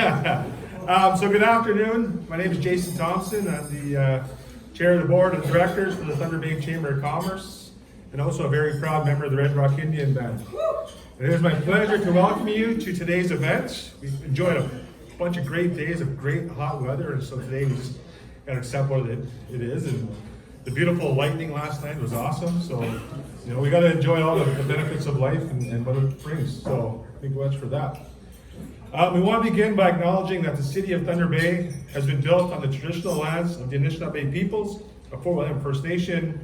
So good afternoon. My name is Jason Thompson. I'm the chair of the board of directors for the Thunder Bay Chamber of Commerce, and also a very proud member of the Red Rock Indian Band. And it is my pleasure to welcome you to today's event. We've enjoyed a bunch of great days of great hot weather, and so today we just got to accept what it is. And the beautiful lightning last night was awesome. So, you know, we got to enjoy all the benefits of life and what it brings. So, thank you much for that. We want to begin by acknowledging that the city of Thunder Bay has been built on the traditional lands of the Anishinaabe peoples of Fort William First Nation,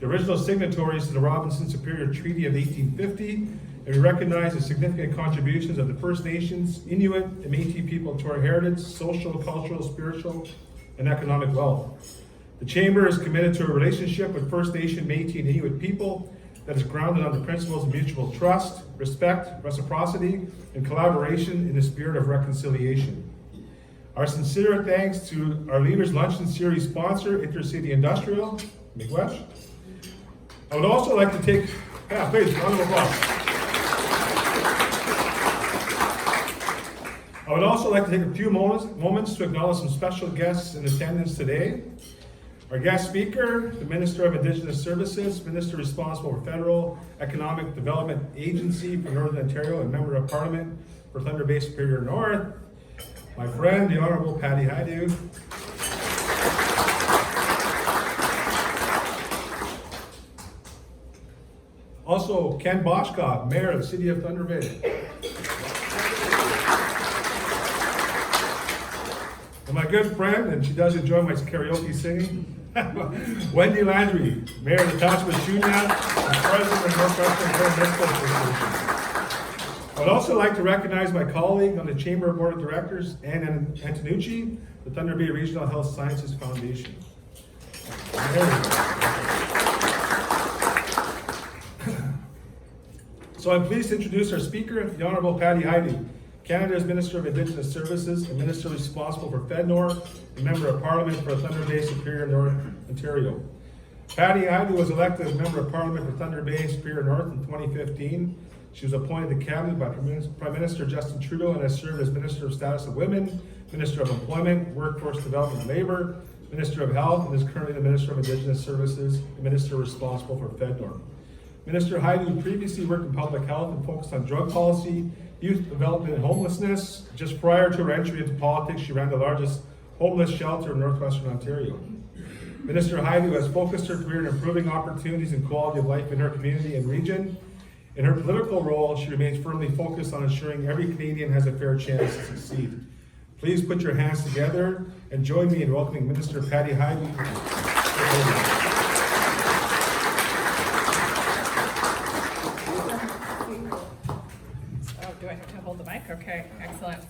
the original signatories to the Robinson Superior Treaty of 1850, and we recognize the significant contributions of the First Nations, Inuit, and Métis people to our heritage, social, cultural, spiritual, and economic wealth. The Chamber is committed to a relationship with First Nation, Métis, and Inuit people that is grounded on the principles of mutual trust, respect, reciprocity, and collaboration in the spirit of reconciliation. Our sincere thanks to our Leaders Luncheon series sponsor, Intercity Industrial, Miigwech. I would also like to take, please, round of applause. I would also like to take a few moments to acknowledge some special guests in attendance today. Our guest speaker, the Minister of Indigenous Services, Minister responsible for Federal Economic Development Agency for Northern Ontario and Member of Parliament for Thunder Bay Superior North, my friend, the Honorable Patty Hajdu. Also, Ken Boschka, Mayor of the City of Thunder Bay. And my good friend, and she does enjoy my karaoke singing, Wendy Landry, Mayor of the Township of Shunya, and President of Northwestern Municipal Association. I would also like to recognize my colleague on the Chamber Board of Directors, Ann Antonucci, the Thunder Bay Regional Health Sciences Foundation. So I'm pleased to introduce our speaker, the Honorable Patty Hajdu, Canada's Minister of Indigenous Services and Minister responsible for FedNor and Member of Parliament for Thunder Bay Superior North, Ontario. Patty Hajdu was elected as Member of Parliament for Thunder Bay Superior North in 2015. She was appointed to Cabinet by Prime Minister Justin Trudeau and has served as Minister of Status of Women, Minister of Employment, Workforce Development and Labour, Minister of Health, and is currently the Minister of Indigenous Services and Minister responsible for FedNor. Minister Hajdu previously worked in public health and focused on drug policy, youth development, and homelessness. Just prior to her entry into politics, she ran the largest homeless shelter in Northwestern Ontario. Minister Hajdu has focused her career in improving opportunities and quality of life in her community and region. In her political role, she remains firmly focused on ensuring every Canadian has a fair chance to succeed. Please put your hands together and join me in welcoming Minister Patty Hajdu. Do I have to hold the mic? Okay, excellent.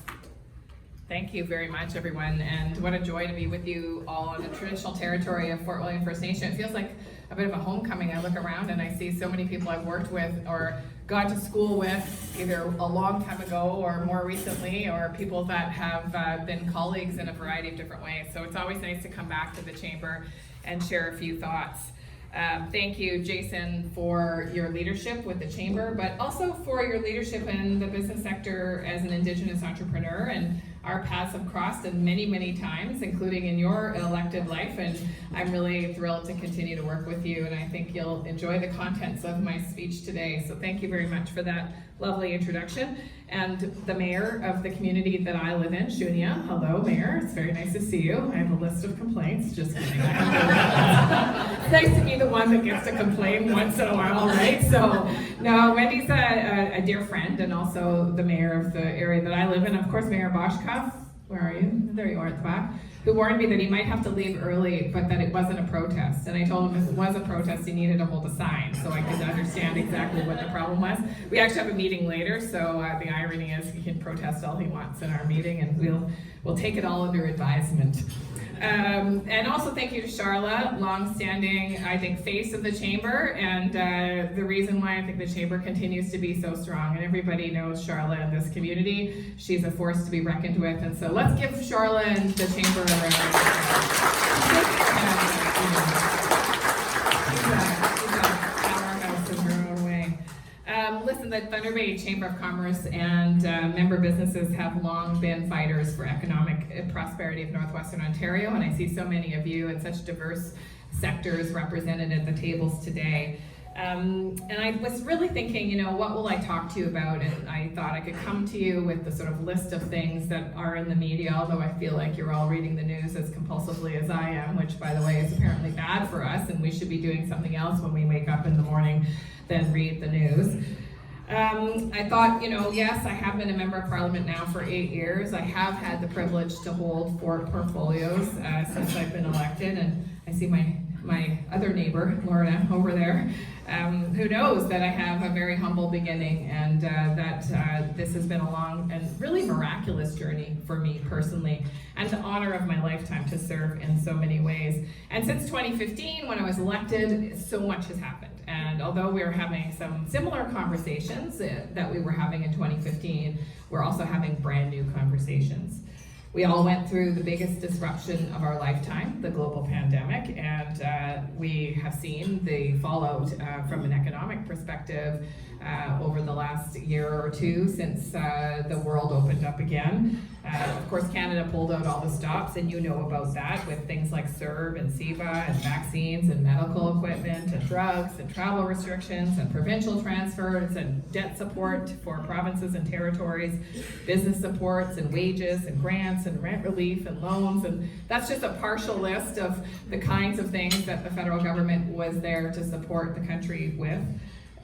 Thank you very much, everyone, and what a joy to be with you all on the traditional territory of Fort William First Nation. It feels like a bit of a homecoming. I look around and I see so many people I've worked with or gone to school with either a long time ago or more recently, or people that have been colleagues in a variety of different ways. So it's always nice to come back to the Chamber and share a few thoughts. Thank you, Jason, for your leadership with the Chamber, but also for your leadership in the business sector as an Indigenous entrepreneur. And our paths have crossed in many, many times, including in your elected life. And I'm really thrilled to continue to work with you. And I think you'll enjoy the contents of my speech today. So thank you very much for that lovely introduction. And the mayor of the community that I live in, Shunya. Hello, Mayor. It's very nice to see you. I have a list of complaints. Just kidding. It's nice to be the one that gets to complain once in a while, right? So, no, Wendy's a dear friend and also the mayor of the area that I live in. Of course, Mayor Boschka. Where are you? There you are at the back. Who warned me that he might have to leave early, but that it wasn't a protest. And I told him if it was a protest, he needed to hold a sign so I could understand exactly what the problem was. We actually have a meeting later, so the irony is he can protest all he wants in our meeting, and we'll take it all under advisement. And also thank you to Charla, long-standing, I think, face of the Chamber, and the reason why I think the Chamber continues to be so strong. And everybody knows Charla in this community. She's a force to be reckoned with, and so let's give Charla and the Chamber a round of applause. She's a powerhouse in her own way. Listen, listen, the Thunder Bay Chamber of Commerce and member businesses have long been fighters for economic prosperity of Northwestern Ontario, and I see so many of you in such diverse sectors represented at the tables today. And I was really thinking, you know, what will I talk to you about? And I thought I could come to you with the sort of list of things that are in the media, although I feel like you're all reading the news as compulsively as I am, which, by the way, is apparently bad for us, and we should be doing something else when we wake up in the morning than read the news. I thought, you know, yes, I have been a member of Parliament now for 8 years. I have had the privilege to hold 4 portfolios since I've been elected, and I see my other neighbor, Lorna, over there, who knows that I have a very humble beginning, and that this has been a long and really miraculous journey for me personally, and the honor of my lifetime to serve in so many ways. And since 2015, when I was elected, so much has happened. And although we're having some similar conversations that we were having in 2015, we're also having brand new conversations. We all went through the biggest disruption of our lifetime, the global pandemic, and we have seen the fallout from an economic perspective over the last year or two since the world opened up again. Of course, Canada pulled out all the stops, and you know about that with things like CERB and SEBA and vaccines and medical equipment and drugs and travel restrictions and provincial transfers and debt support for provinces and territories, business supports and wages and grants and rent relief and loans. And that's just a partial list of the kinds of things that the federal government was there to support the country with.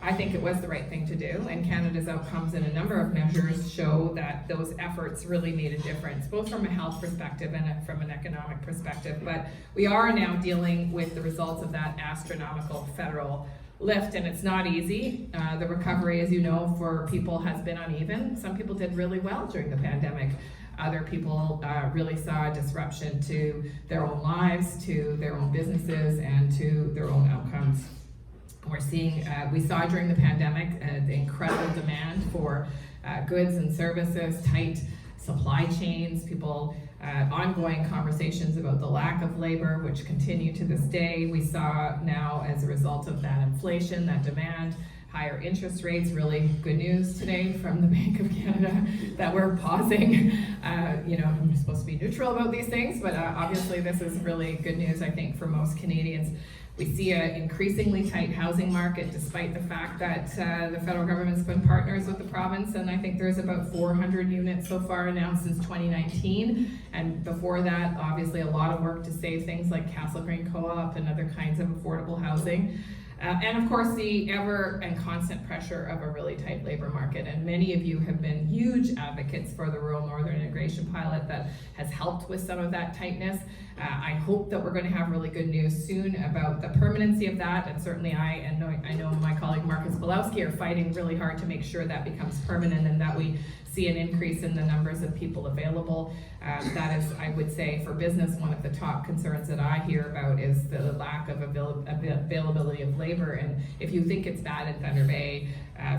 I think it was the right thing to do, and Canada's outcomes in a number of measures show that those efforts really made a difference, both from a health perspective and from an economic perspective. But we are now dealing with the results of that astronomical federal lift, and it's not easy. The recovery, as you know, for people has been uneven. Some people did really well during the pandemic. Other people really saw a disruption to their own lives, to their own businesses, and to their own outcomes. We're seeing, we saw during the pandemic the incredible demand for goods and services, tight supply chains, people, ongoing conversations about the lack of labor, which continue to this day. We saw now, as a result of that inflation, that demand, higher interest rates. Really good news today from the Bank of Canada that we're pausing. You know, I'm supposed to be neutral about these things, but obviously this is really good news, I think, for most Canadians. We see an increasingly tight housing market, despite the fact that the federal government's been partners with the province, and I think there's about 400 units so far announced since 2019. And before that, obviously a lot of work to save things like Castle Green Co-op and other kinds of affordable housing. And of course, the ever and constant pressure of a really tight labor market. And many of you have been huge advocates for the Rural Northern Integration Pilot that has helped with some of that tightness. I hope that we're going to have really good news soon about the permanency of that. And certainly I know my colleague Marcus Bilowski are fighting really hard to make sure that becomes permanent and that we see an increase in the numbers of people available. That is, I would say, for business, one of the top concerns that I hear about is the lack of availability of labor. And if you think it's bad in Thunder Bay,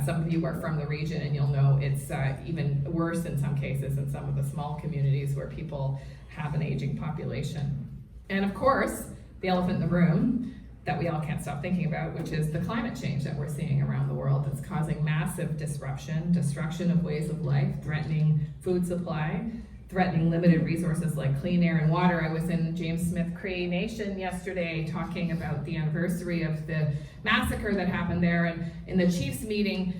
some of you are from the region and you'll know it's even worse in some cases in some of the small communities where people have an aging population. And of course, the elephant in the room that we all can't stop thinking about, which is the climate change that we're seeing around the world that's causing massive disruption, destruction of ways of life, threatening food supply, threatening limited resources like clean air and water. I was in James Smith Cree Nation yesterday talking about the anniversary of the massacre that happened there, and in the chiefs meeting,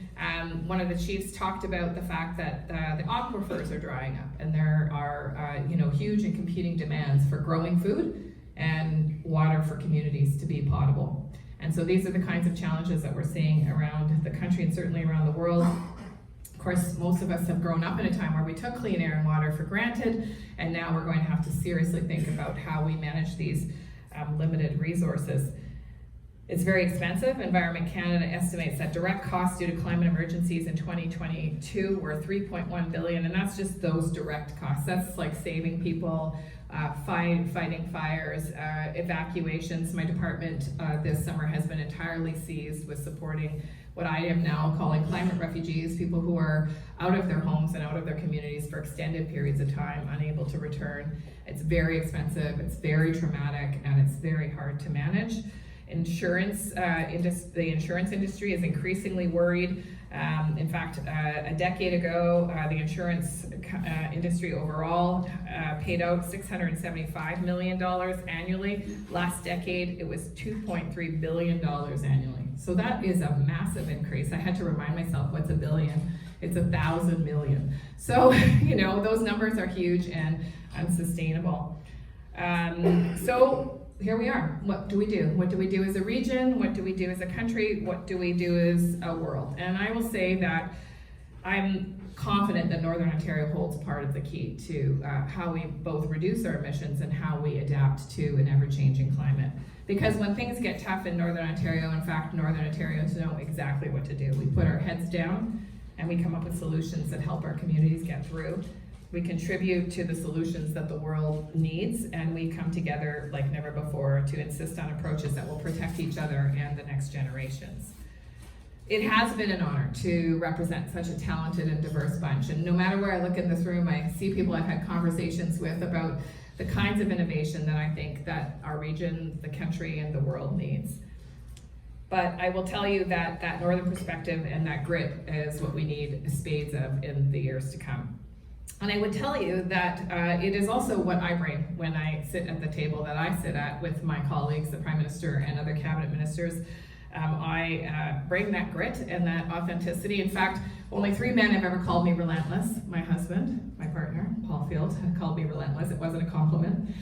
one of the chiefs talked about the fact that the aquifers are drying up, and there are huge and competing demands for growing food and water for communities to be potable. And so these are the kinds of challenges that we're seeing around the country and certainly around the world. Of course, most of us have grown up in a time where we took clean air and water for granted, and now we're going to have to seriously think about how we manage these limited resources. It's very expensive. Environment Canada estimates that direct costs due to climate emergencies in 2022 were $3.1 billion, and that's just those direct costs. That's like saving people, fighting fires, evacuations. My department this summer has been entirely seized with supporting what I am now calling climate refugees, people who are out of their homes and out of their communities for extended periods of time, unable to return. It's very expensive, it's very traumatic, and it's very hard to manage. The insurance industry is increasingly worried. In fact, a decade ago, the insurance industry overall paid out $675 million annually. Last decade, it was $2.3 billion annually. So that is a massive increase. I had to remind myself, what's a billion? It's 1,000 million. So, those numbers are huge and unsustainable. So here we are. What do we do? What do we do as a region? What do we do as a country? What do we do as a world? And I will say that I'm confident that Northern Ontario holds part of the key to how we both reduce our emissions and how we adapt to an ever-changing climate. Because when things get tough in Northern Ontario, in fact, Northern Ontarians know exactly what to do. We put our heads down and we come up with solutions that help our communities get through. We contribute to the solutions that the world needs, and we come together like never before to insist on approaches that will protect each other and the next generations. It has been an honor to represent such a talented and diverse bunch, and no matter where I look in this room, I see people I've had conversations with about the kinds of innovation that I think that our region, the country, and the world needs. But I will tell you that that northern perspective and that grit is what we need spades of in the years to come. And I would tell you that it is also what I bring when I sit at the table that I sit at with my colleagues, the Prime Minister and other cabinet ministers. I bring that grit and that authenticity. In fact, only 3 men have ever called me relentless. My husband, my partner, Paul Field, had called me relentless. It wasn't a compliment.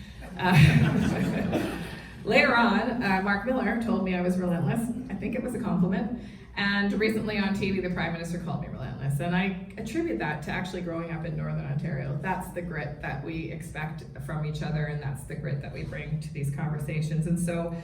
Later on, Mark Miller told me I was relentless. I think it was a compliment. And recently on TV, the Prime Minister called me relentless. And I attribute that to actually growing up in Northern Ontario. That's the grit that we expect from each other, and that's the grit that we bring to these conversations. And so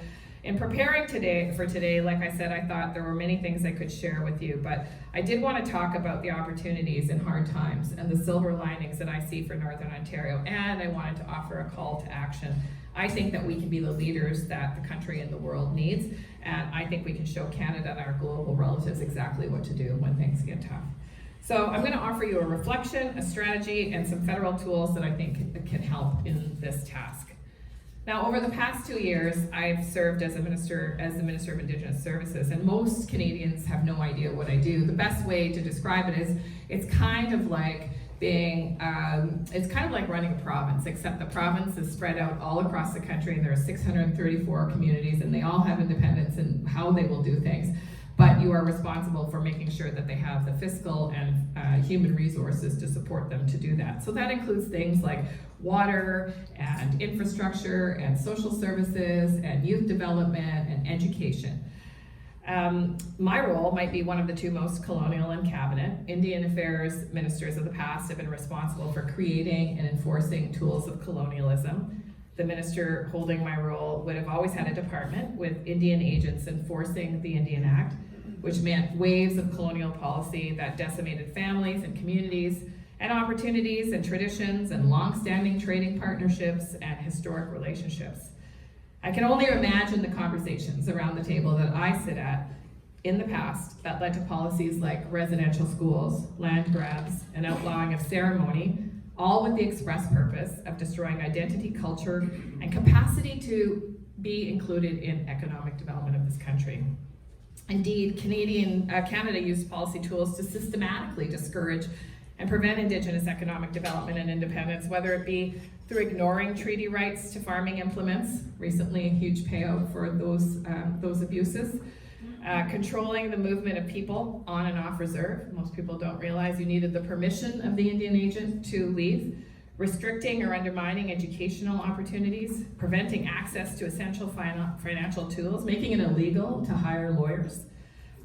in preparing for today, like I said, I thought there were many things I could share with you, but I did want to talk about the opportunities in hard times and the silver linings that I see for Northern Ontario, and I wanted to offer a call to action. I think that we can be the leaders that the country and the world needs, and I think we can show Canada and our global relatives exactly what to do when things get tough. So I'm going to offer you a reflection, a strategy, and some federal tools that I think can help in this task. Now, over the past 2 years, I've served as the Minister of Indigenous Services, and most Canadians have no idea what I do. The best way to describe it is it's kind of like running a province, except the province is spread out all across the country, and there are 634 communities, and they all have independence in how they will do things. But you are responsible for making sure that they have the fiscal and human resources to support them to do that. So that includes things like water and infrastructure and social services and youth development and education. My role might be one of the 2 most colonial in cabinet. Indian Affairs ministers of the past have been responsible for creating and enforcing tools of colonialism. The minister holding my role would have always had a department with Indian agents enforcing the Indian Act, which meant waves of colonial policy that decimated families and communities and opportunities and traditions and long-standing trading partnerships and historic relationships. I can only imagine the conversations around the table that I sit at in the past that led to policies like residential schools, land grabs, and outlawing of ceremony, all with the express purpose of destroying identity, culture, and capacity to be included in economic development of this country. Indeed, Canada used policy tools to systematically discourage and prevent Indigenous economic development and independence, whether it be through ignoring treaty rights to farming implements, recently a huge payout for those abuses, controlling the movement of people on and off reserve. Most people don't realize you needed the permission of the Indian agent to leave, restricting or undermining educational opportunities, preventing access to essential financial tools, making it illegal to hire lawyers,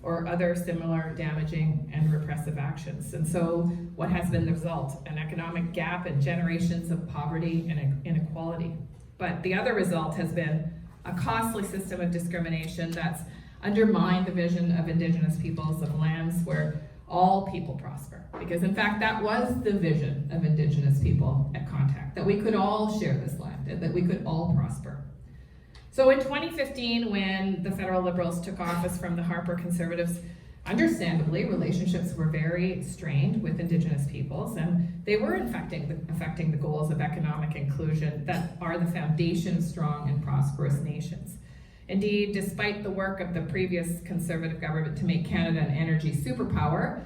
or other similar damaging and repressive actions. And so what has been the result? An economic gap and generations of poverty and inequality. But the other result has been a costly system of discrimination that's undermined the vision of Indigenous peoples of lands where all people prosper. Because in fact, that was the vision of Indigenous people at Contact, that we could all share this land and that we could all prosper. So in 2015, when the federal Liberals took office from the Harper Conservatives, understandably, relationships were very strained with Indigenous peoples, and they were affecting the goals of economic inclusion that are the foundation of strong and prosperous nations. Indeed, despite the work of the previous Conservative government to make Canada an energy superpower,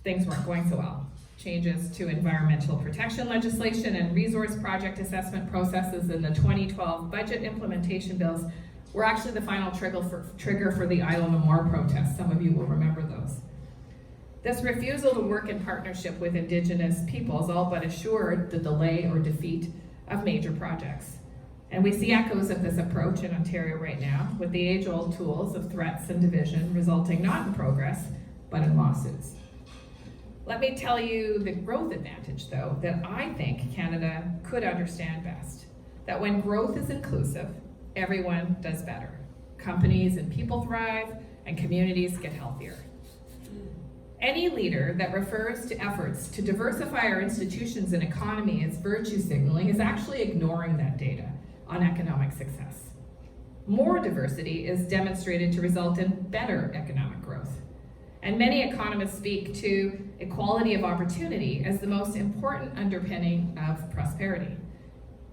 things weren't going so well. Changes to environmental protection legislation and resource project assessment processes in the 2012 budget implementation bills were actually the final trigger for the Idle No More protests. Some of you will remember those. This refusal to work in partnership with Indigenous peoples all but assured the delay or defeat of major projects. And we see echoes of this approach in Ontario right now, with the age-old tools of threats and division resulting not in progress, but in lawsuits. Let me tell you the growth advantage, though, that I think Canada could understand best. That when growth is inclusive, everyone does better. Companies and people thrive, and communities get healthier. Any leader that refers to efforts to diversify our institutions and economy as virtue signaling is actually ignoring that data on economic success. More diversity is demonstrated to result in better economic growth. And many economists speak to equality of opportunity as the most important underpinning of prosperity.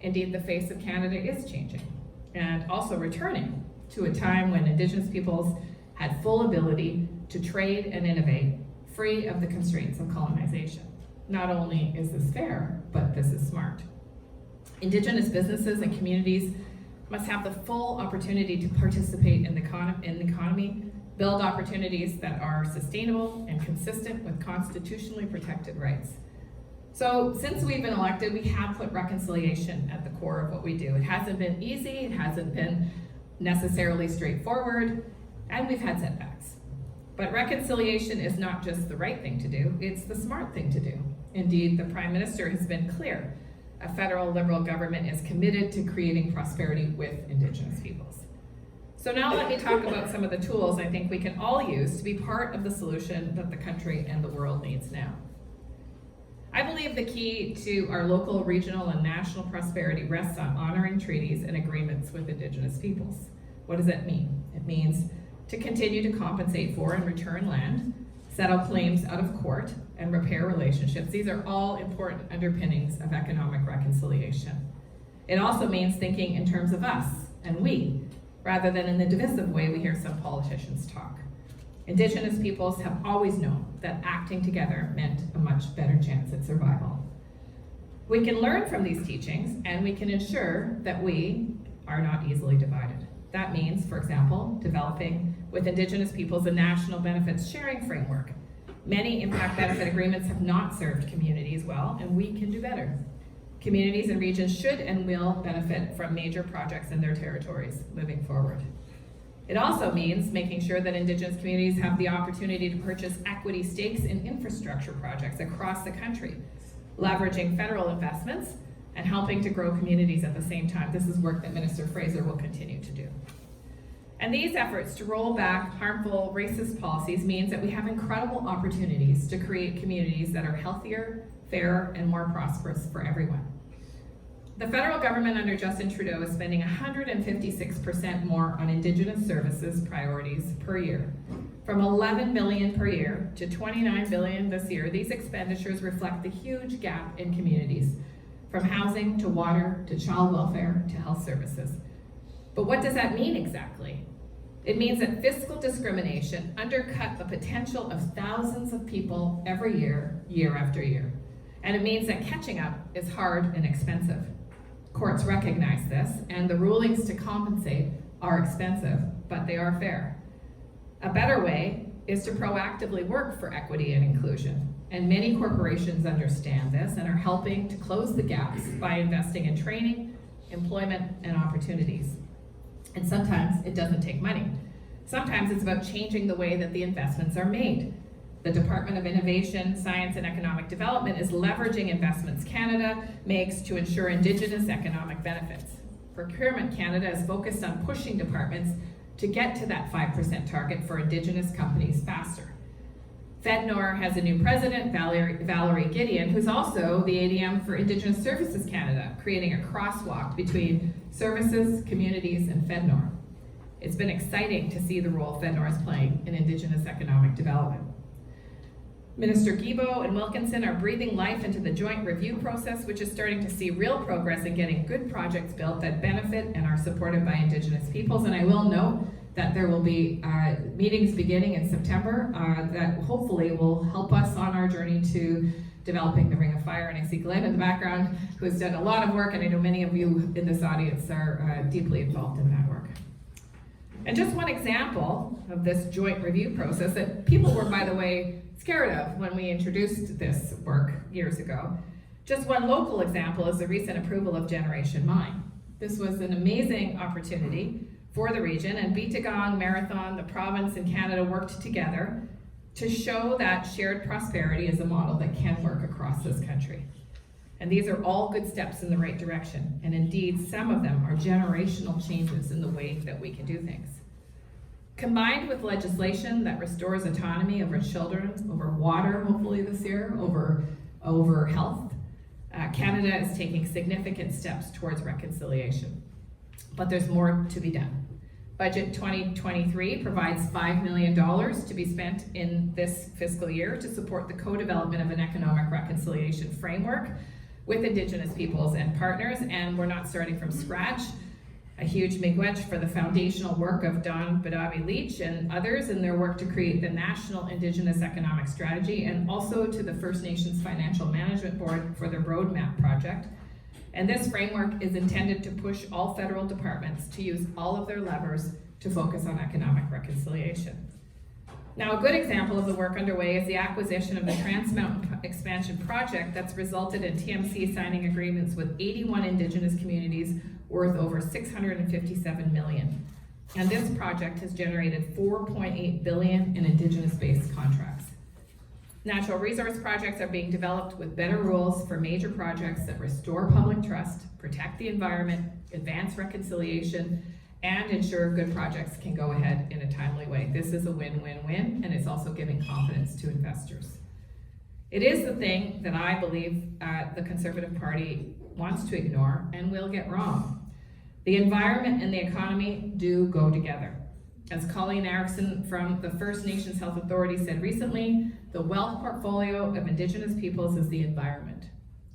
Indeed, the face of Canada is changing, and also returning to a time when Indigenous peoples had full ability to trade and innovate, free of the constraints of colonization. Not only is this fair, but this is smart. Indigenous businesses and communities must have the full opportunity to participate in the economy, build opportunities that are sustainable and consistent with constitutionally protected rights. So since we've been elected, we have put reconciliation at the core of what we do. It hasn't been easy, it hasn't been necessarily straightforward, and we've had setbacks. But reconciliation is not just the right thing to do, it's the smart thing to do. Indeed, the Prime Minister has been clear. A federal Liberal government is committed to creating prosperity with Indigenous peoples. So now let me talk about some of the tools I think we can all use to be part of the solution that the country and the world needs now. I believe the key to our local, regional, and national prosperity rests on honoring treaties and agreements with Indigenous peoples. What does that mean? It means to continue to compensate for and return land, settle claims out of court, and repair relationships. These are all important underpinnings of economic reconciliation. It also means thinking in terms of us and we, rather than in the divisive way we hear some politicians talk. Indigenous peoples have always known that acting together meant a much better chance at survival. We can learn from these teachings, and we can ensure that we are not easily divided. That means, for example, developing with Indigenous peoples a national benefits sharing framework. Many impact benefit agreements have not served communities well, and we can do better. Communities and regions should and will benefit from major projects in their territories moving forward. It also means making sure that Indigenous communities have the opportunity to purchase equity stakes in infrastructure projects across the country, leveraging federal investments and helping to grow communities at the same time. This is work that Minister Fraser will continue to do. And these efforts to roll back harmful racist policies means that we have incredible opportunities to create communities that are healthier, fairer, and more prosperous for everyone. The federal government under Justin Trudeau is spending 156% more on Indigenous services priorities per year. From $11 billion per year to $29 billion this year, these expenditures reflect the huge gap in communities, from housing to water to child welfare to health services. But what does that mean exactly? It means that fiscal discrimination undercut the potential of thousands of people every year, year after year. And it means that catching up is hard and expensive. Courts recognize this, and the rulings to compensate are expensive, but they are fair. A better way is to proactively work for equity and inclusion. And many corporations understand this and are helping to close the gaps by investing in training, employment, and opportunities. And sometimes it doesn't take money. Sometimes it's about changing the way that the investments are made. The Department of Innovation, Science and Economic Development is leveraging investments Canada makes to ensure Indigenous economic benefits. Procurement Canada is focused on pushing departments to get to that 5% target for Indigenous companies faster. FedNor has a new president, Valerie Gideon, who's also the ADM for Indigenous Services Canada, creating a crosswalk between services, communities, and FedNor. It's been exciting to see the role FedNor is playing in Indigenous economic development. Minister Guilbeault and Wilkinson are breathing life into the joint review process, which is starting to see real progress in getting good projects built that benefit and are supported by Indigenous peoples. And I will note that there will be meetings beginning in September that hopefully will help us on our journey to developing the Ring of Fire. And I see Glenn in the background, who has done a lot of work, and I know many of you in this audience are deeply involved in that work. And just one example of this joint review process that people were, by the way, scared of when we introduced this work years ago. Just one local example is the recent approval of Generation Mine. This was an amazing opportunity for the region, and Bitagong, Marathon, the province, and Canada worked together to show that shared prosperity is a model that can work across this country. And these are all good steps in the right direction, and indeed some of them are generational changes in the way that we can do things. Combined with legislation that restores autonomy over children, over water, hopefully this year, over health, Canada is taking significant steps towards reconciliation. But there's more to be done. Budget 2023 provides $5 million to be spent in this fiscal year to support the co-development of an economic reconciliation framework with Indigenous peoples and partners, and we're not starting from scratch. A huge miigwech for the foundational work of Don Badawi Leach and others in their work to create the National Indigenous Economic Strategy, and also to the First Nations Financial Management Board for their Roadmap project. And this framework is intended to push all federal departments to use all of their levers to focus on economic reconciliation. Now, a good example of the work underway is the acquisition of the Trans Mountain Expansion Project that's resulted in TMC signing agreements with 81 Indigenous communities worth over $657 million. And this project has generated $4.8 billion in Indigenous-based contracts. Natural resource projects are being developed with better rules for major projects that restore public trust, protect the environment, advance reconciliation, and ensure good projects can go ahead in a timely way. This is a win-win-win, and it's also giving confidence to investors. It is the thing that I believe the Conservative Party wants to ignore and will get wrong. The environment and the economy do go together. As Colleen Erickson from the First Nations Health Authority said recently, the wealth portfolio of Indigenous peoples is the environment.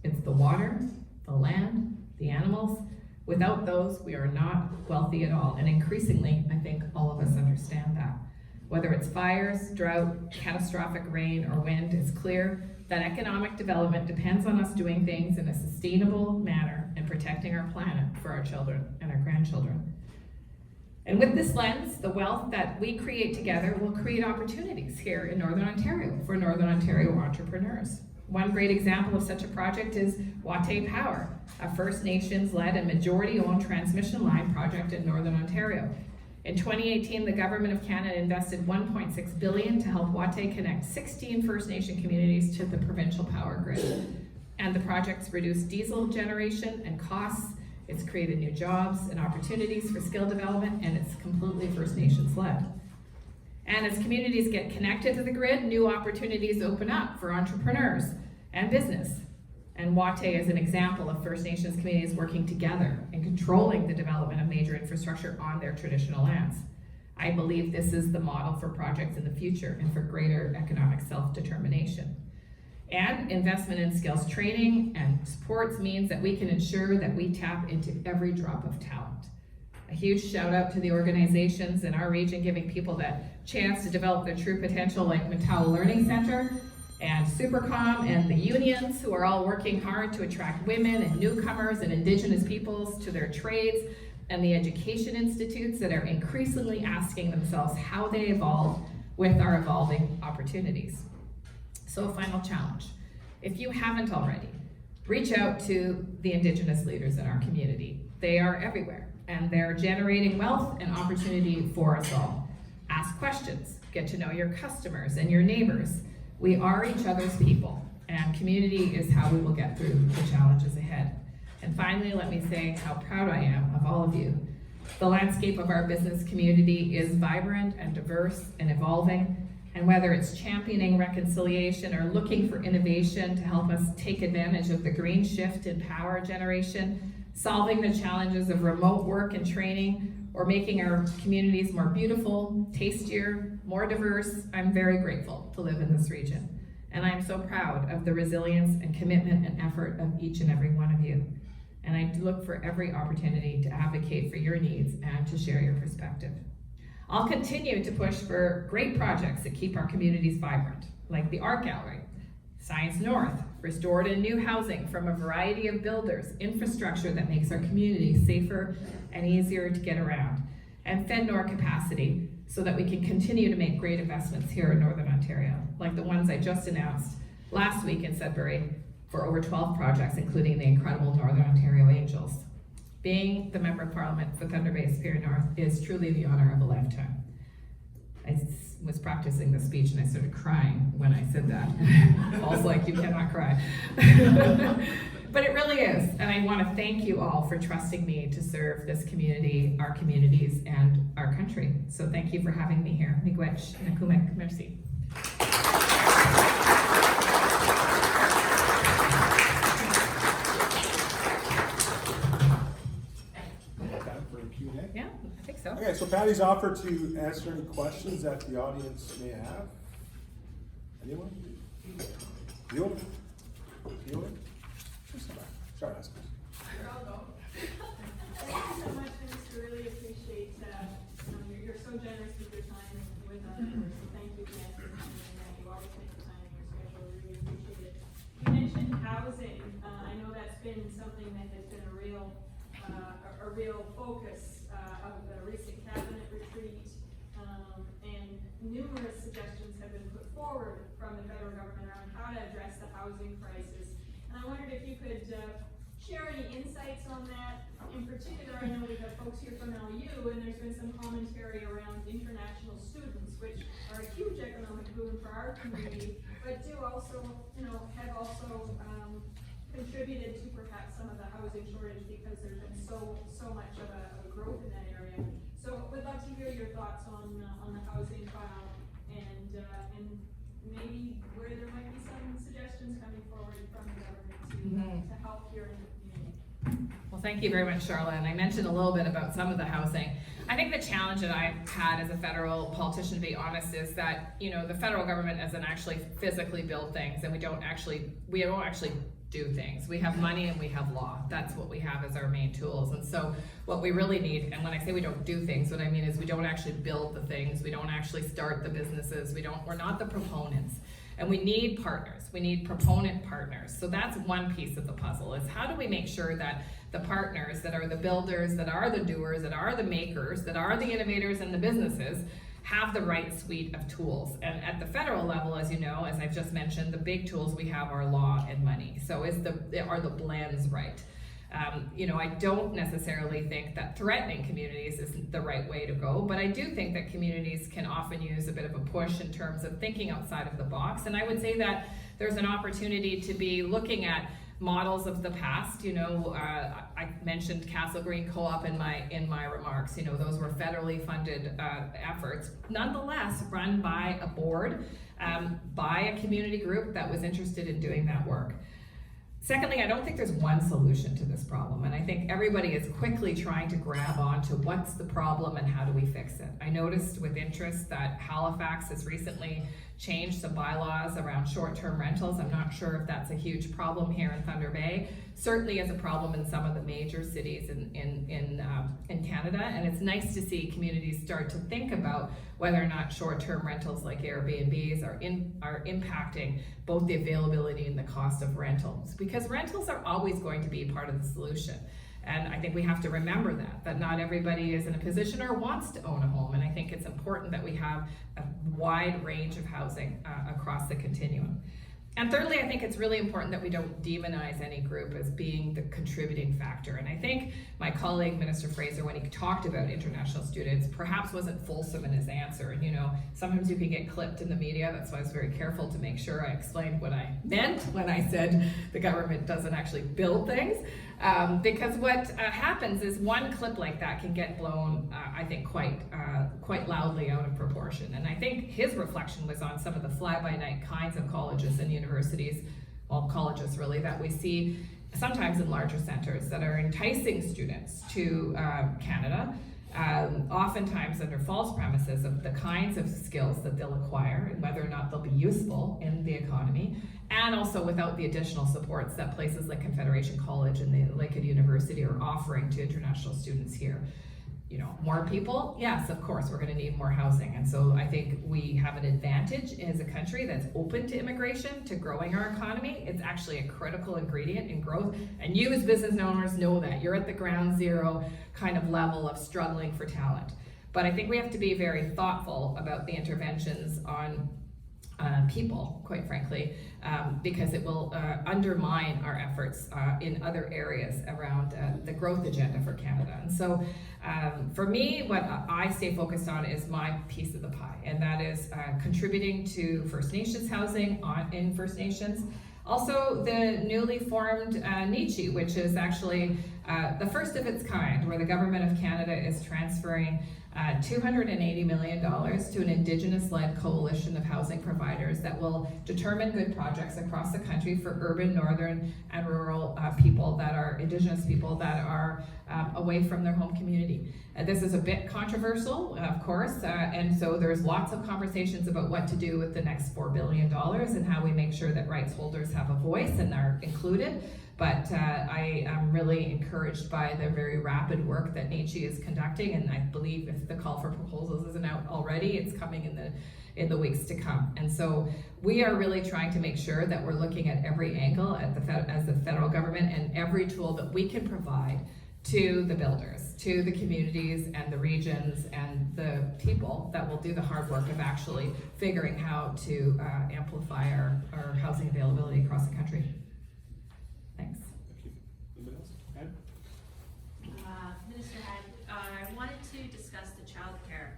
It's the water, the land, the animals. Without those, we are not wealthy at all. And increasingly, I think all of us understand that. Whether it's fires, drought, catastrophic rain, or wind, it's clear that economic development depends on us doing things in a sustainable manner and protecting our planet for our children and our grandchildren. And with this lens, the wealth that we create together will create opportunities here in Northern Ontario for Northern Ontario entrepreneurs. One great example of such a project is Watay Power, a First Nations-led and majority-owned transmission line project in Northern Ontario. In 2018, the Government of Canada invested $1.6 billion to help Watay connect 16 First Nation communities to the provincial power grid. And the project's reduced diesel generation and costs. It's created new jobs and opportunities for skill development, and it's completely First Nations-led. And as communities get connected to the grid, new opportunities open up for entrepreneurs and business. And Watay is an example of First Nations communities working together and controlling the development of major infrastructure on their traditional lands. I believe this is the model for projects in the future and for greater economic self-determination. And investment in skills training and supports means that we can ensure that we tap into every drop of talent. A huge shout out to the organizations in our region giving people that chance to develop their true potential, like Matau Learning Center and Supercom and the unions, who are all working hard to attract women and newcomers and Indigenous peoples to their trades, and the education institutes that are increasingly asking themselves how they evolve with our evolving opportunities. So a final challenge. If you haven't already, reach out to the Indigenous leaders in our community. They are everywhere, and they're generating wealth and opportunity for us all. Ask questions, get to know your customers and your neighbors. We are each other's people, and community is how we will get through the challenges ahead. And finally, let me say how proud I am of all of you. The landscape of our business community is vibrant and diverse and evolving, and whether it's championing reconciliation or looking for innovation to help us take advantage of the green shift in power generation, solving the challenges of remote work and training, or making our communities more beautiful, tastier, more diverse, I'm very grateful to live in this region. And I am so proud of the resilience and commitment and effort of each and every one of you. And I look for every opportunity to advocate for your needs and to share your perspective. I'll continue to push for great projects that keep our communities vibrant, like the Art Gallery, Science North, restored and new housing from a variety of builders, infrastructure that makes our communities safer and easier to get around, and FedNor capacity so that we can continue to make great investments here in Northern Ontario, like the ones I just announced last week in Sudbury for over 12 projects, including the incredible Northern Ontario Angels. Being the Member of Parliament for Thunder Bay Superior North is truly the honor of a lifetime. I was practicing the speech and I started crying when I said that. Paul's like, you cannot cry. But it really is, and I want to thank you all for trusting me to serve this community, our communities, and our country. So thank you for having me here. Miigwech, nakumek, merci. Time for a Q&A? Yeah, I think so. Okay, so Patty's offered to answer any questions that the audience may have. Anyone? Bueller? Sorry, ask us. I'll go. Thank you so much, Minister. Really appreciate you're so generous with your time with us. So thank you again for coming and you always make the time in your schedule. Really appreciate it. You mentioned housing. I know that's been something that has been a real focus of the recent cabinet retreat, and numerous suggestions have been put forward from the federal government around how to address the housing crisis. And I wondered if you could share any insights on that. In particular, I know we have folks here from LU, and there's been some commentary around international students, which are a huge economic boon for our community, but do also, have also contributed to perhaps some of the housing shortage because there's been so much of a growth in that area. So would love to hear your thoughts on the housing file and maybe where there might be some suggestions coming forward from the government to help here in the community. Well, thank you very much, Charlotte. And I mentioned a little bit about some of the housing. I think the challenge that I've had as a federal politician, to be honest, is that, the federal government doesn't actually physically build things, and we don't actually do things. We have money and we have law. That's what we have as our main tools. And so what we really need, and when I say we don't do things, what I mean is we don't actually build the things. We don't actually start the businesses. We're not the proponents. And we need partners. We need proponent partners. So that's one piece of the puzzle, is how do we make sure that the partners that are the builders, that are the doers, that are the makers, that are the innovators and the businesses have the right suite of tools. And at the federal level, as you know, as I've just mentioned, the big tools we have are law and money. So are the blends right? I don't necessarily think that threatening communities is the right way to go, but I do think that communities can often use a bit of a push in terms of thinking outside of the box. And I would say that there's an opportunity to be looking at models of the past. I mentioned Castle Green Co-op in my remarks. Those were federally funded efforts, nonetheless run by a board, by a community group that was interested in doing that work. Secondly, I don't think there's one solution to this problem, and I think everybody is quickly trying to grab onto what's the problem and how do we fix it. I noticed with interest that Halifax has recently changed some bylaws around short-term rentals. I'm not sure if that's a huge problem here in Thunder Bay. Certainly is a problem in some of the major cities in Canada, and it's nice to see communities start to think about whether or not short-term rentals like Airbnbs are impacting both the availability and the cost of rentals, because rentals are always going to be part of the solution. And I think we have to remember that not everybody is in a position or wants to own a home. And I think it's important that we have a wide range of housing across the continuum. And thirdly, I think it's really important that we don't demonize any group as being the contributing factor. And I think my colleague, Minister Fraser, when he talked about international students, perhaps wasn't fulsome in his answer. And sometimes you can get clipped in the media. That's why I was very careful to make sure I explained what I meant when I said the government doesn't actually build things. Because what happens is one clip like that can get blown, I think, quite loudly out of proportion. And I think his reflection was on some of the fly-by-night kinds of colleges and universities, well, colleges really, that we see sometimes in larger centers that are enticing students to Canada oftentimes under false premises of the kinds of skills that they'll acquire and whether or not they'll be useful in the economy, and also without the additional supports that places like Confederation College and the Lakehead University are offering to international students here. You know, more people, yes, of course, we're gonna need more housing. And so I think we have an advantage as a country that's open to immigration, to growing our economy. It's actually a critical ingredient in growth. And you as business owners know that. You're at the ground zero kind of level of struggling for talent. But I think we have to be very thoughtful about the interventions on people, quite frankly, because it will undermine our efforts in other areas around the growth agenda for Canada. And so for me, what I stay focused on is my piece of the pie, and that is contributing to First Nations housing in First Nations. Also, the newly formed NICHI, which is actually the first of its kind, where the Government of Canada is transferring $280 million to an Indigenous-led coalition of housing providers that will determine good projects across the country for urban, northern, and rural people that are Indigenous people that are away from their home community. This is a bit controversial, of course, and so there's lots of conversations about what to do with the next $4 billion and how we make sure that rights holders have a voice and are included. But I am really encouraged by the very rapid work that NICHI is conducting, and I believe if the call for proposals isn't out already, it's coming in the weeks to come. And so we are really trying to make sure that we're looking at every angle as the federal government and every tool that we can provide to the builders, to the communities and the regions and the people that will do the hard work of actually figuring how to amplify our housing availability across the country. Thanks. Thank you. Anybody else? Ann? Minister Hajdu, I wanted to discuss the childcare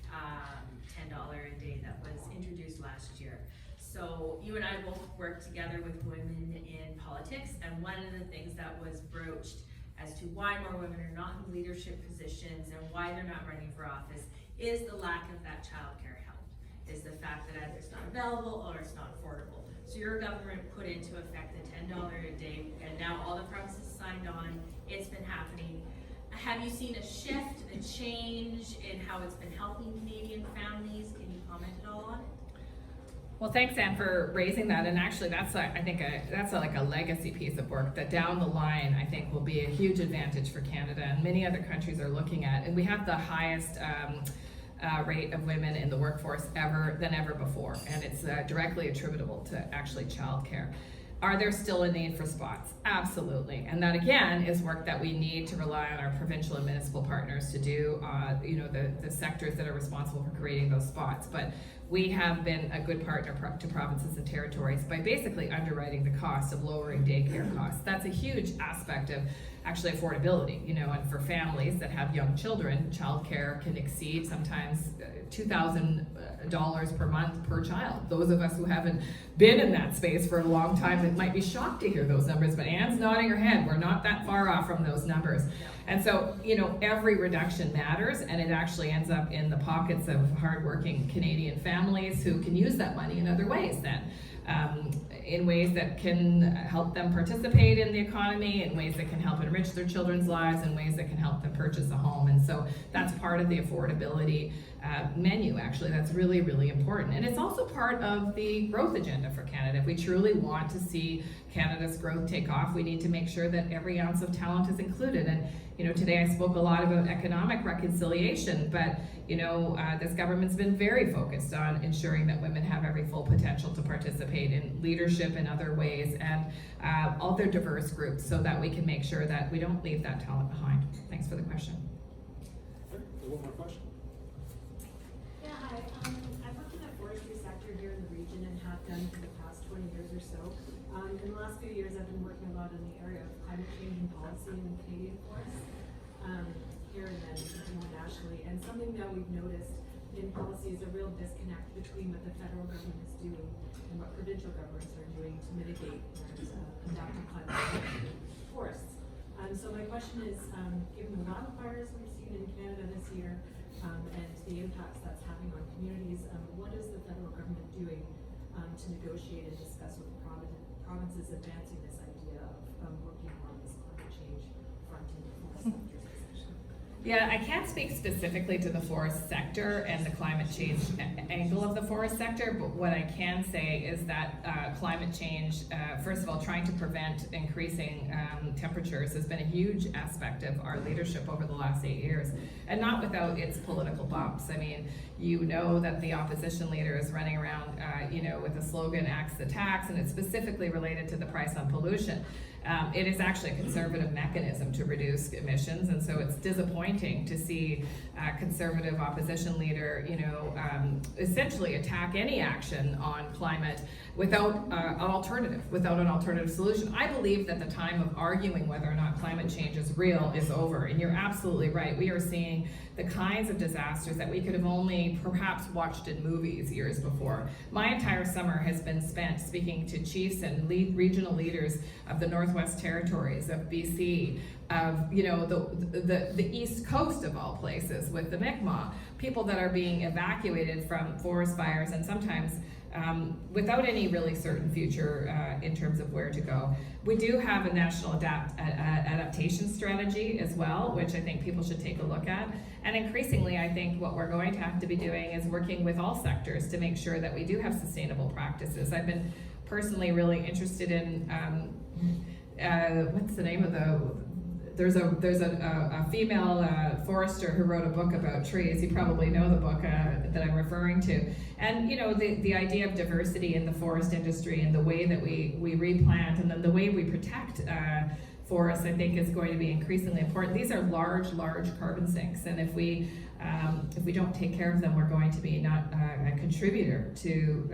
$10 a day that was introduced last year. So you and I both worked together with women in politics, and one of the things that was broached as to why more women are not in leadership positions and why they're not running for office is the lack of that childcare help, is the fact that either it's not available or it's not affordable. So your government put into effect the $10 a day, and now all the provinces signed on. It's been happening. Have you seen a shift, a change in how it's been helping Canadian families? Can you comment at all on it? Well, thanks, Anne, for raising that. And actually, that's like a legacy piece of work that down the line, I think, will be a huge advantage for Canada, and many other countries are looking at. And we have the highest rate of women in the workforce than ever before, and it's directly attributable to actually childcare. Are there still a need for spots? Absolutely. And that again is work that we need to rely on our provincial and municipal partners to do, the sectors that are responsible for creating those spots. But we have been a good partner to provinces and territories by basically underwriting the cost of lowering daycare costs. That's a huge aspect of actually affordability, and for families that have young children, childcare can exceed sometimes $2,000 per month per child. Those of us who haven't been in that space for a long time, it might be shocked to hear those numbers, but Anne's nodding her head. We're not that far off from those numbers. And so, every reduction matters, and it actually ends up in the pockets of hardworking Canadian families who can use that money in other ways then. In ways that can help them participate in the economy, in ways that can help enrich their children's lives, in ways that can help them purchase a home. And so that's part of the affordability menu, actually. That's really, really important. And it's also part of the growth agenda for Canada. If we truly want to see Canada's growth take off, we need to make sure that every ounce of talent is included. And today I spoke a lot about economic reconciliation, but this government's been very focused on ensuring that women have every full potential to participate in leadership in other ways and all their diverse groups, so that we can make sure that we don't leave that talent behind. Thanks for the question. Okay, one more question. Yeah, hi. I've worked in the forestry sector here in the region and have done for the past 20 years or so. In the last few years, I've been working a lot in the area of climate change and policy in the Canadian forests, here and then internationally. And something that we've noticed in policy is a real disconnect between what the federal government is doing and what provincial governments are doing to mitigate and adapt to climate change in forests. So my question is, given the wildfires we've seen in Canada this year, and the impacts that's having on communities, what is the federal government doing to negotiate and discuss with the provinces advancing this idea of working on this climate change front in the forest sectors especially? Yeah, I can't speak specifically to the forest sector and the climate change angle of the forest sector, but what I can say is that climate change, first of all, trying to prevent increasing temperatures has been a huge aspect of our leadership over the last 8 years, and not without its political bumps. I mean, you know that the opposition leader is running around, with the slogan "Axe the Tax," and it's specifically related to the price on pollution. It is actually a conservative mechanism to reduce emissions, and so it's disappointing to see a conservative opposition leader, essentially attack any action on climate without an alternative solution. I believe that the time of arguing whether or not climate change is real is over, and you're absolutely right. We are seeing the kinds of disasters that we could have only perhaps watched in movies years before. My entire summer has been spent speaking to chiefs and regional leaders of the Northwest Territories, of BC, of the East Coast of all places with the Mi'kmaq, people that are being evacuated from forest fires and sometimes without any really certain future in terms of where to go. We do have a national adaptation strategy as well, which I think people should take a look at. And increasingly, I think what we're going to have to be doing is working with all sectors to make sure that we do have sustainable practices. I've been personally really interested in, what's the name of there's a female forester who wrote a book about trees. You probably know the book that I'm referring to. And the idea of diversity in the forest industry and the way that we replant and then the way we protect forests, I think, is going to be increasingly important. These are large carbon sinks, and if we don't take care of them, we're going to be not a contributor to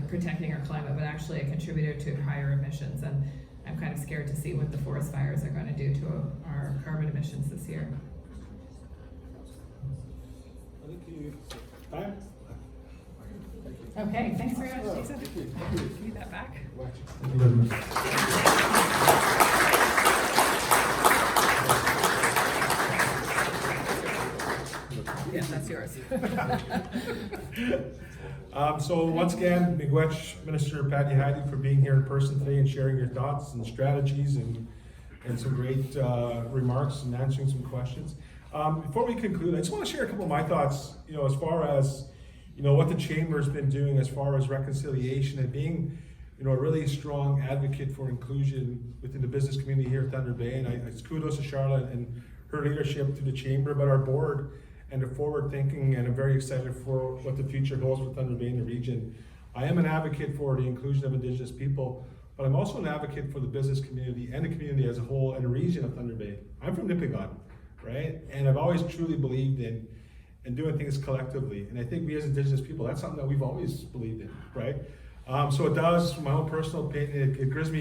protecting our climate, but actually a contributor to higher emissions. And I'm kind of scared to see what the forest fires are going to do to our carbon emissions this year. Thank you. Time? Okay, thanks very much, Jason. Give me that back. Thank you very much. Yeah, that's yours. So once again, Miigwech Minister Patty Hajdu for being here in person today and sharing your thoughts and strategies and some great remarks and answering some questions. Before we conclude, I just want to share a couple of my thoughts, as far as, what the Chamber's been doing as far as reconciliation and being, a really strong advocate for inclusion within the business community here at Thunder Bay. And I kudos to Charlotte and her leadership through the Chamber, but our board and the forward thinking, and I'm very excited for what the future holds for Thunder Bay and the region. I am an advocate for the inclusion of Indigenous people, but I'm also an advocate for the business community and the community as a whole and the region of Thunder Bay. I'm from Nipigon, right? And I've always truly believed in doing things collectively. And I think we as Indigenous people, that's something that we've always believed in, right? So it does, from my own personal opinion, it gives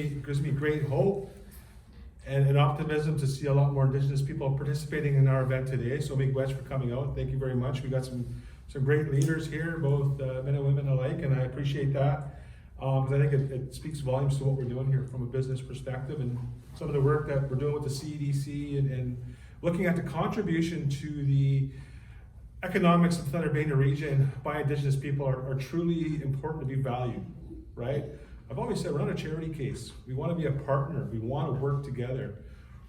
me great hope and optimism to see a lot more Indigenous people participating in our event today. So Miigwech for coming out. Thank you very much. We got some great leaders here, both men and women alike, and I appreciate that. Because I think it speaks volumes to what we're doing here from a business perspective, and some of the work that we're doing with the CEDC and looking at the contribution to the economics of Thunder Bay and the region by Indigenous people are truly important to be valued, right? I've always said we're not a charity case. We want to be a partner. We want to work together.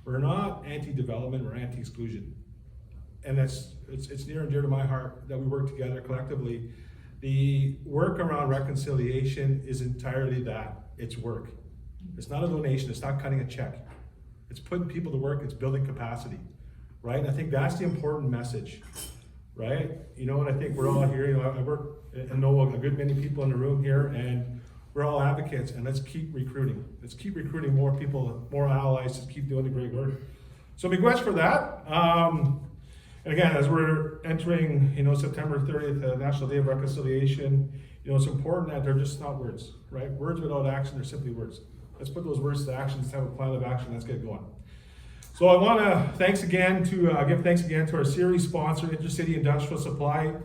We're not anti-development, we're anti-exclusion. And it's near and dear to my heart that we work together collectively. The work around reconciliation is entirely that. It's work. It's not a donation, it's not cutting a check. It's putting people to work, it's building capacity, right? And I think that's the important message, right? And I think we're all here, I work and know a good many people in the room here, and we're all advocates, and let's keep recruiting. Let's keep recruiting more people, more allies to keep doing the great work. So Miigwech for that. And again, as we're entering, September 30th, National Day of Reconciliation, it's important that they're just not words, right? Words without action, they're simply words. Let's put those words to action, let's have a plan of action, let's get going. So I want to give thanks again to our series sponsor, Intercity Industrial Supply,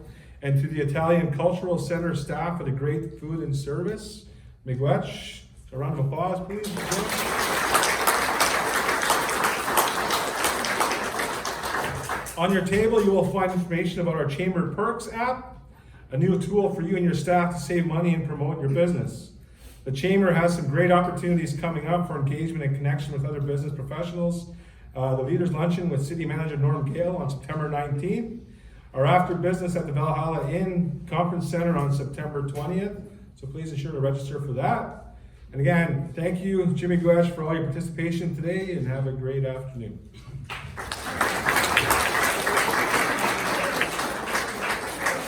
and to the Italian Cultural Center staff for the great food and service. Miigwech, a round of applause, please. On your table, you will find information about our Chamber Perks app, a new tool for you and your staff to save money and promote your business. The Chamber has some great opportunities coming up for engagement and connection with other business professionals, the Leaders Luncheon with City Manager Norm Gale on September 19th. Our after business at the Valhalla Inn Conference Center on September 20th. So please ensure to register for that. And again, thank you, Jimmy Guesh, for all your participation today, and have a great afternoon.